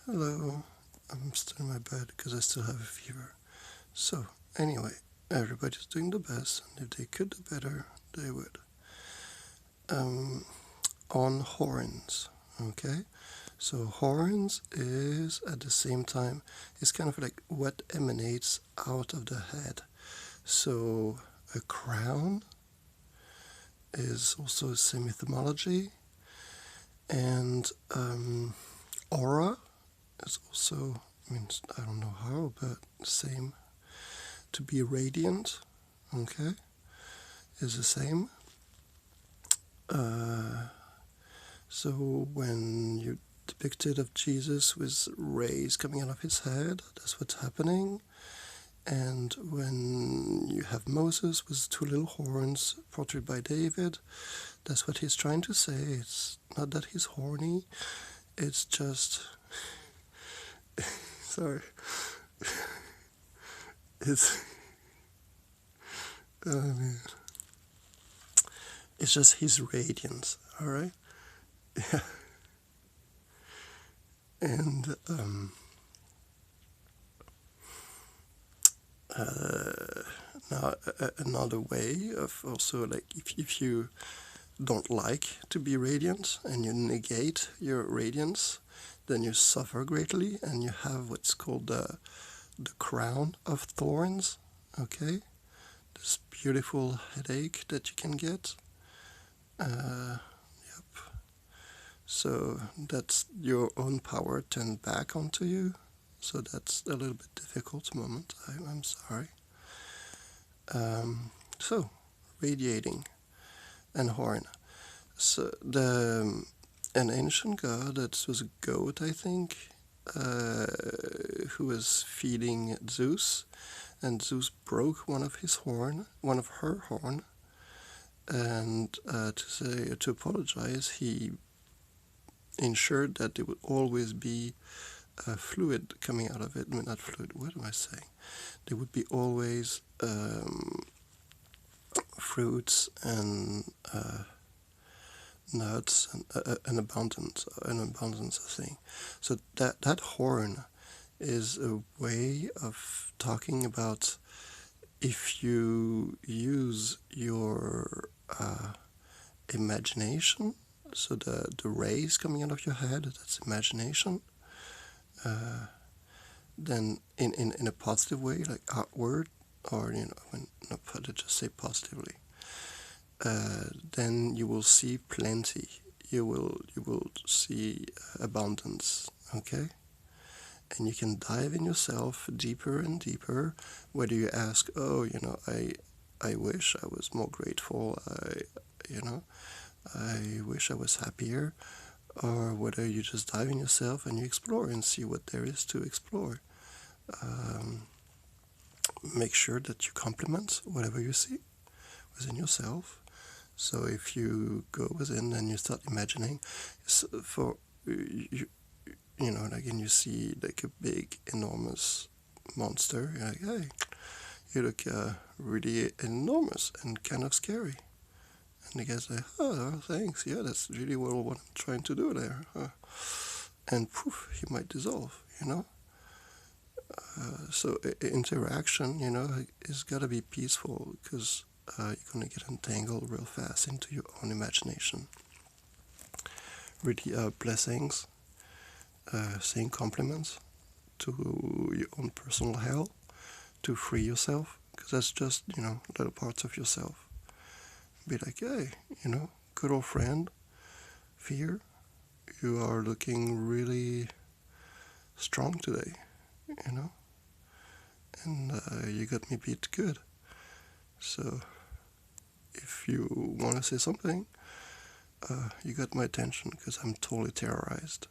Hello, I'm still in my bed because I still have a fever. So, anyway, everybody's doing the best, and if they could do better, they would. Um, on horns, okay? So, horns is at the same time, it's kind of like what emanates out of the head. So, a crown is also the same etymology, and aura is also, I don't know how, but same. To be radiant, okay, is the same. So when you depicted of Jesus with rays coming out of his head, that's what's happening. And when you have Moses with two little horns portrayed by David, that's what he's trying to say. It's not that he's horny, it's just sorry. It's man. It's just his radiance, alright? Yeah. And now another way of also, like, if you don't like to be radiant and you negate your radiance, then you suffer greatly and you have what's called the crown of thorns, okay? This beautiful headache that you can get. Yep. So that's your own power turned back onto you. So that's a little bit difficult moment. I'm sorry. So, radiating and Horne. So an ancient god that was a goat, I think, who was feeding Zeus, and Zeus broke one of her horn, and to apologize, he ensured that there would always be fluid coming out of it. I mean, not fluid. What am I saying? There would be always fruits and nuts and an abundance of things. So that horn is a way of talking about if you use your imagination. So the rays coming out of your head, that's imagination. Then in a positive way, like outward, or not just say positively. Then you will see plenty. You will see abundance. Okay, and you can dive in yourself deeper and deeper. Whether you ask, oh, I wish I was more grateful. I wish I was happier. Or whether you just dive in yourself and you explore and see what there is to explore. Make sure that you compliment whatever you see within yourself. So if you go within and you start imagining, for you, like, and you see like a big, enormous monster, you're like, hey, you look really enormous and kind of scary. And the guy's like, oh, thanks, yeah, that's really well what I'm trying to do there. And poof, he might dissolve, So interaction, is got to be peaceful, because you're going to get entangled real fast into your own imagination. Really, blessings, saying compliments to your own personal hell to free yourself, because that's just, little parts of yourself. Be like, hey, good old friend, Fear, you are looking really strong today, and you got me beat good. So if you want to say something, you got my attention, because I'm totally terrorized,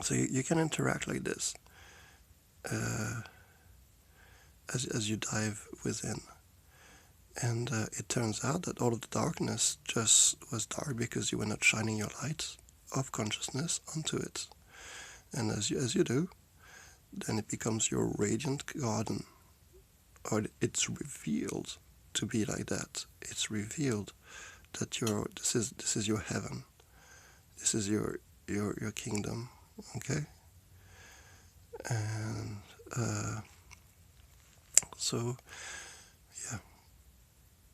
So you can interact like this as you dive within. And it turns out that all of the darkness just was dark because you were not shining your light of consciousness onto it. And as you do, then it becomes your radiant garden, or it's revealed to be like that. It's revealed that this is your heaven. This is your your kingdom, okay? And so, yeah,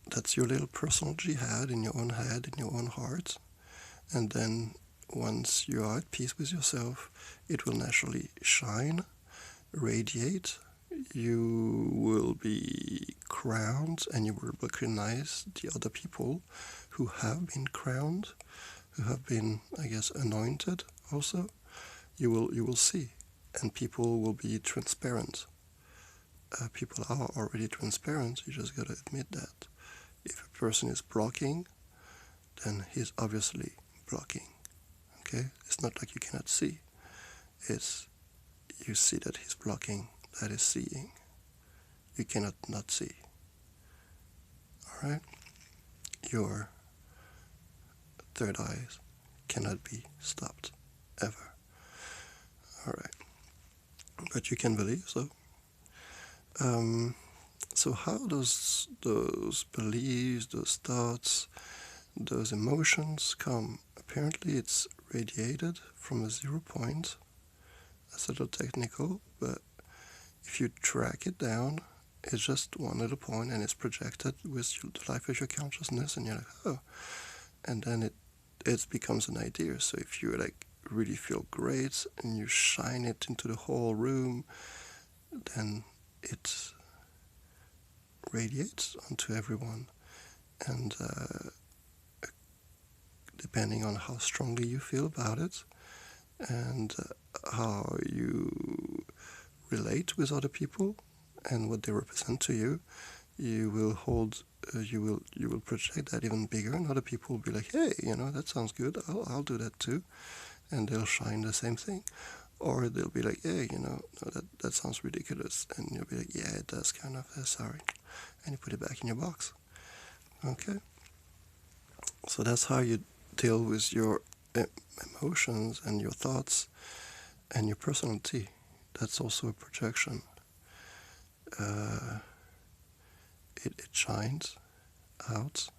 that's your little personal jihad in your own head, in your own heart. And then once you are at peace with yourself, it will naturally shine, radiate. You will be crowned, and you will recognize the other people who have been crowned, who have been, I guess, anointed also. You will see, and people will be transparent. People are already transparent. You just gotta admit that. If a person is blocking, then he's obviously blocking. Okay, it's not like you cannot see. It's you see that he's blocking. That is seeing. You cannot not see. All right. Your third eyes cannot be stopped ever. All right. But you can believe so. So how does those beliefs, those thoughts, those emotions come? Apparently it's radiated from a 0 point. That's a little technical, but if you track it down, it's just one little point and it's projected with the life of your consciousness, and you're like, oh. And then it becomes an idea. So if you like really feel great and you shine it into the whole room, then it radiates onto everyone. And depending on how strongly you feel about it and how you relate with other people and what they represent to you, you will hold, you will project that even bigger, and other people will be like, hey, that sounds good. I'll do that too, and they'll shine the same thing. Or they'll be like, hey, no, that sounds ridiculous, and you'll be like, yeah, it does kind of. Sorry, and you put it back in your box. Okay. So that's how you deal with your emotions and your thoughts and your personality. That's also a projection. It shines out,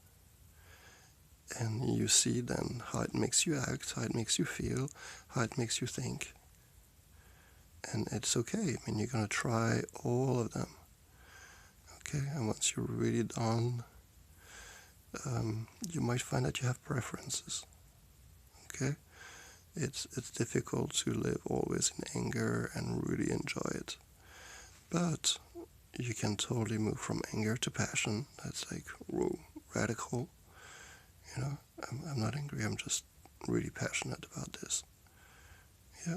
and you see then how it makes you act, how it makes you feel, how it makes you think. And it's okay. I mean, you're going to try all of them. Okay, and once you're really done, you might find that you have preferences. Okay, it's difficult to live always in anger and really enjoy it, but you can totally move from anger to passion. That's like, whoa, radical. I'm not angry. I'm just really passionate about this. Yeah.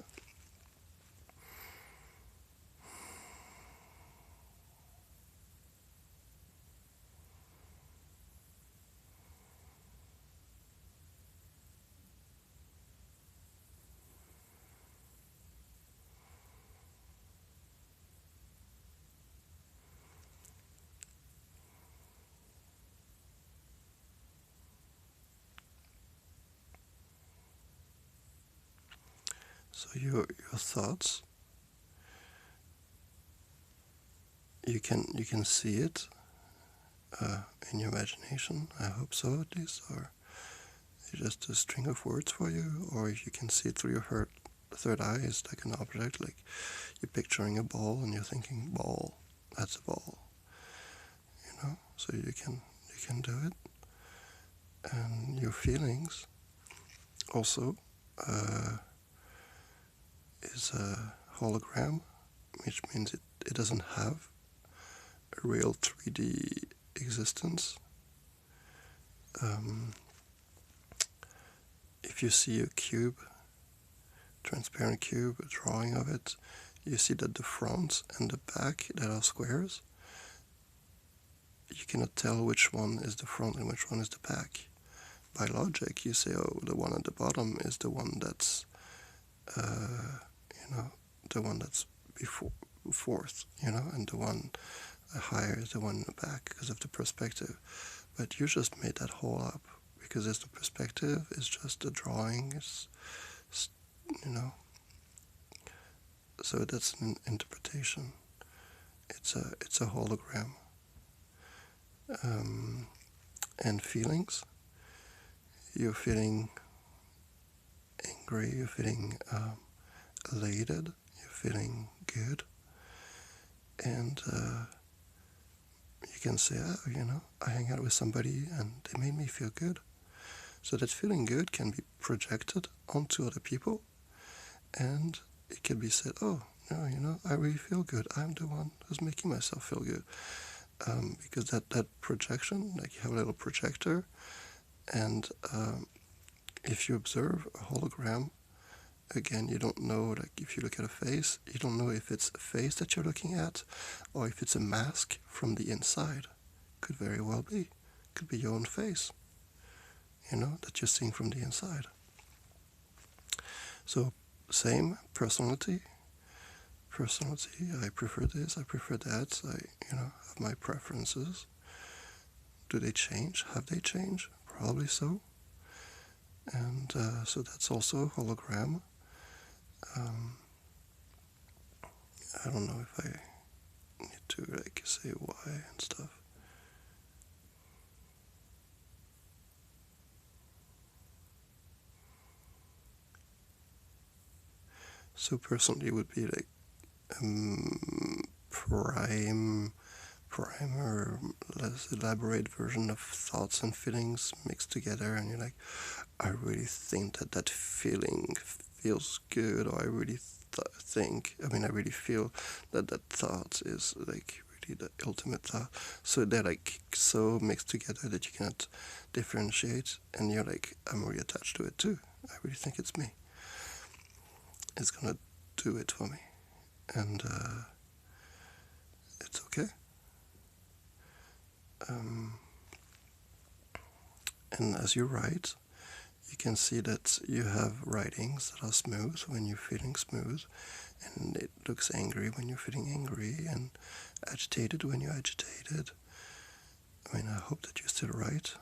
So your thoughts, you can see it in your imagination. I hope so, at least, or it's just a string of words for you, or if you can see it through your third eye, it's like an object, like you're picturing a ball and you're thinking ball. That's a ball. So you can do it, and your feelings also is a hologram, which means it doesn't have a real 3D existence. If you see a cube, transparent cube, a drawing of it, you see that the front and the back that are squares, you cannot tell which one is the front and which one is the back. By logic, you say, oh, the one at the bottom is the one that's, the one that's fourth, and the one higher is the one in the back because of the perspective. But you just made that whole up because it's the perspective, it's just a drawing, it's. So that's an interpretation. It's a hologram. And feelings. You're feeling angry, you're feeling elated, you're feeling good, and you can say, oh, I hang out with somebody and they made me feel good. So that feeling good can be projected onto other people, and it can be said, oh, no, I really feel good. I'm the one who's making myself feel good. Because that projection, like you have a little projector, and if you observe a hologram, again, you don't know, like if you look at a face, you don't know if it's a face that you're looking at or if it's a mask from the inside. Could very well be. Could be your own face, that you're seeing from the inside. So, same personality, I prefer this, I prefer that, I, have my preferences. Do they change? Have they changed? Probably so. And so that's also a hologram. I don't know if I need to say why and stuff. So personally, it would be like primer, less elaborate version of thoughts and feelings mixed together, and you're like, I really think that feeling feels good, or I really I really feel that thought is like really the ultimate thought. So they're like so mixed together that you cannot differentiate, and you're like, I'm really attached to it too. I really think it's me. It's gonna do it for me, and it's okay. And as you write, you can see that you have writings that are smooth when you're feeling smooth, and it looks angry when you're feeling angry, and agitated when you're agitated. I mean, I hope that you still write,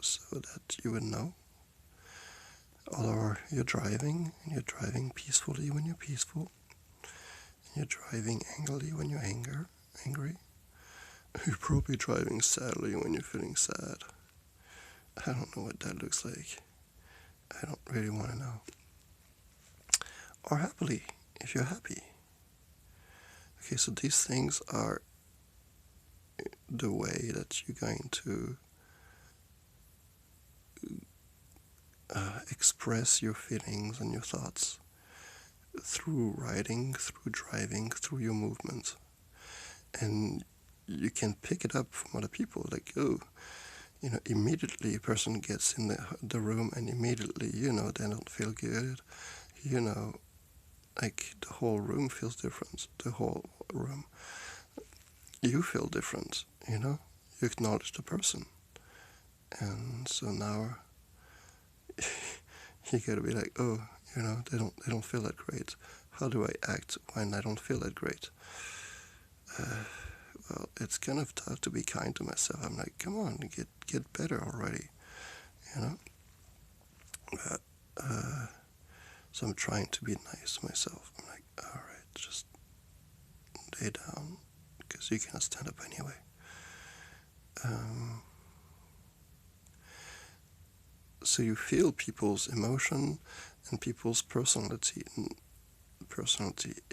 so that you would know. Or you're driving, and you're driving peacefully when you're peaceful, and you're driving angrily when you're angry. You're probably driving sadly when you're feeling sad. I don't know what that looks like. I don't really want to know. Or happily, if you're happy. Okay, so these things are the way that you're going to express your feelings and your thoughts through writing, through driving, through your movement. And you can pick it up from other people, like, oh, immediately a person gets in the room and immediately, they don't feel good. Like the whole room feels different. The whole room. You feel different, You acknowledge the person. And so now you gotta be like, oh, they don't feel that great. How do I act when I don't feel that great? Well, it's kind of tough to be kind to myself. I'm like, come on, get better already, But, so I'm trying to be nice to myself. I'm like, all right, just lay down, because you cannot stand up anyway. So you feel people's emotion and people's personality.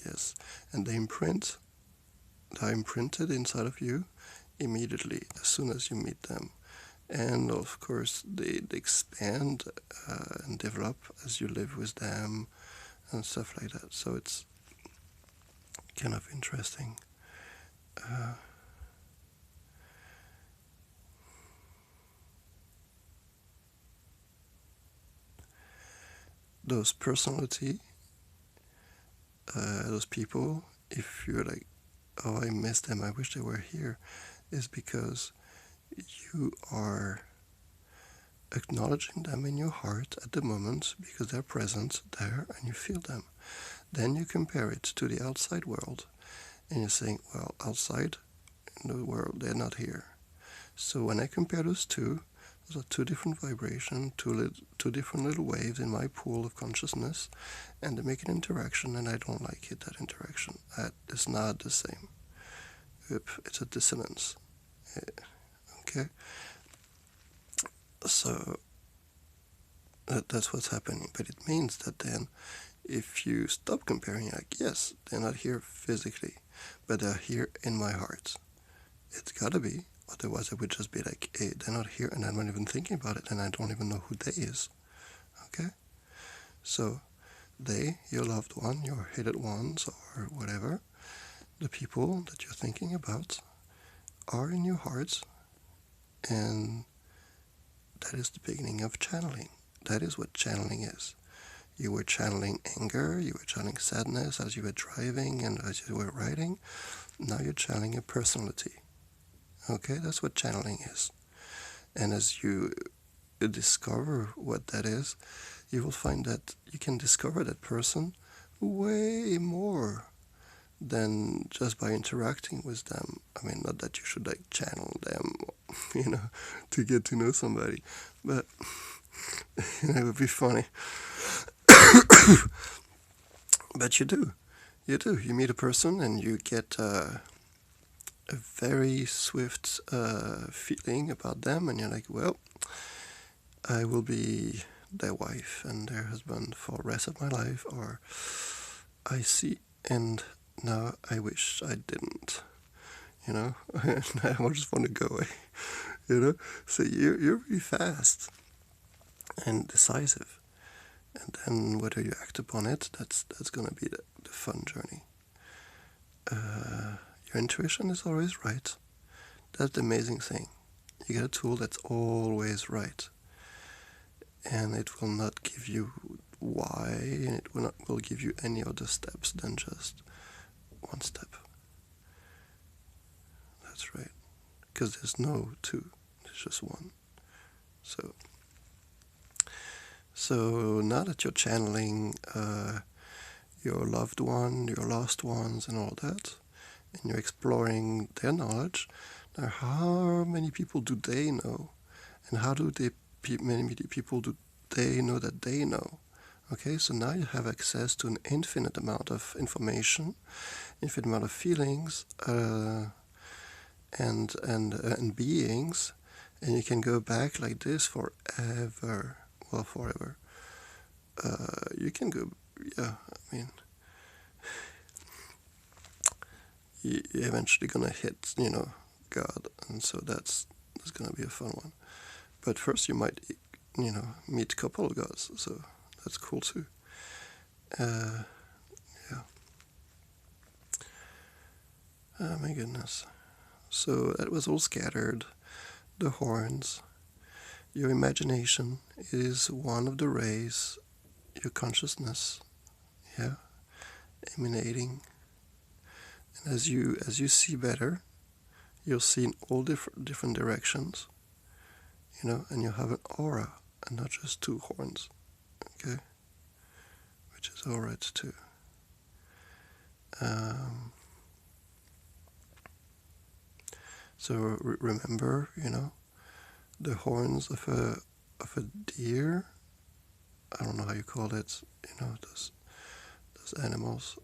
Yes, and they are imprinted inside of you immediately as soon as you meet them. And of course, they expand and develop as you live with them and stuff like that. So it's kind of interesting. Those personality, those people, if you're like, oh, I miss them, I wish they were here, is because you are acknowledging them in your heart at the moment because they're present there and you feel them. Then you compare it to the outside world and you're saying, well, outside in the world, they're not here. So when I compare those two, those are two different vibrations, two different little waves in my pool of consciousness, and they make an interaction, and I don't like it, that interaction. It's not the same. It's a dissonance. Okay? So That's what's happening. But it means that then, if you stop comparing, like, yes, they're not here physically, but they're here in my heart. It's gotta be. Otherwise, I would just be like, hey, they're not here, and I'm not even thinking about it, and I don't even know who they is. Okay? So, they, your loved one, your hated ones, or whatever, the people that you're thinking about are in your heart, and that is the beginning of channeling. That is what channeling is. You were channeling anger, you were channeling sadness as you were driving and as you were writing. Now you're channeling a personality. Okay, that's what channeling is. And as you discover what that is, you will find that you can discover that person way more than just by interacting with them. I mean, not that you should like channel them, to get to know somebody, but it would be funny. But you do. You meet a person and you get a very swift feeling about them, and you're like, well, I will be their wife and their husband for the rest of my life, or I see, and now I wish I didn't, and I just want to go away, So you're really fast and decisive. And then whether you act upon it, that's going to be the fun journey. Your intuition is always right. That's the amazing thing. You get a tool that's always right. And it will not give you why, and it will give you any other steps than just one step. That's right. Because there's no two, there's just one. So now that you're channeling your loved one, your lost ones, and all that, and you're exploring their knowledge, now how many people do they know? And how do many people do they know that they know? Okay, so now you have access to an infinite amount of information, infinite amount of feelings, and beings, and you can go back like this forever. Well, forever. You can go, yeah, I mean, you're eventually gonna hit, God, and so that's gonna be a fun one. But first you might, meet a couple of gods, so that's cool too. Yeah. Oh my goodness. So that was all scattered. The horns. Your imagination is one of the rays, your consciousness, yeah, emanating. And as you see better, you'll see in all different directions, and you'll have an aura and not just two horns, okay, which is alright too. So remember, the horns of a deer. I don't know how you call it. Those animals.